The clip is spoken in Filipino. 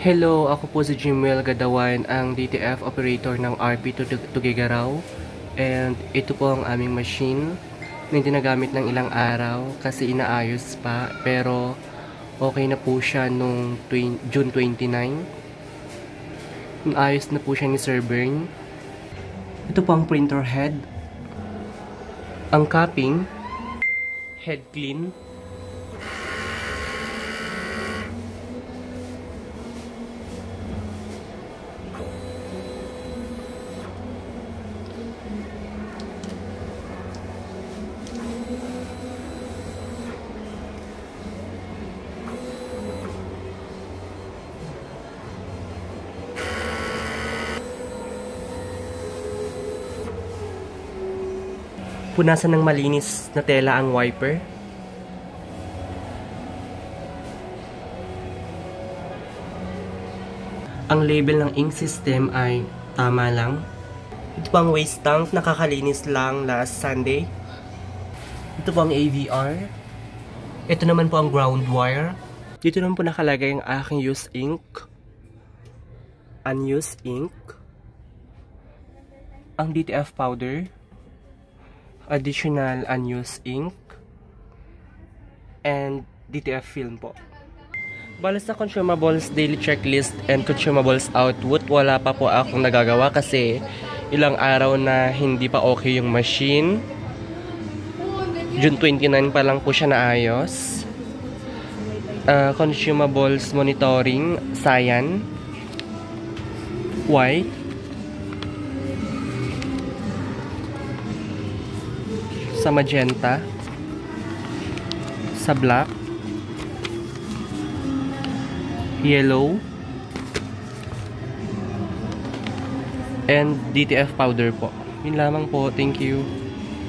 Hello, ako po si Jimwell Gadawan, ang DTF operator ng RP Tuguegarao. And ito po ang aming machine na hindi nagamit ng ilang araw kasi inaayos pa. Pero okay na po siya nung June 29. Naayos na po siya ni Sir Bern. Ito po ang printer head. Ang capping, head clean. Punasan ng malinis na tela ang wiper. Ang label ng ink system ay tama lang. Ito po ang waste tank, nakakalinis lang last Sunday. Ito po ang AVR. Ito naman po ang ground wire. Dito naman po nakalagay ang aking used ink. Unused ink. Ang DTF powder. Additional unused ink, and DTF film po. Bale sa consumables daily checklist and consumables output, wala pa po akong nagagawa kasi ilang araw na hindi pa okay yung machine. June 29 pa lang po siya naayos. Consumables monitoring, cyan, white, sa magenta, sa black, yellow, and DTF powder po. Yun lamang po. Thank you.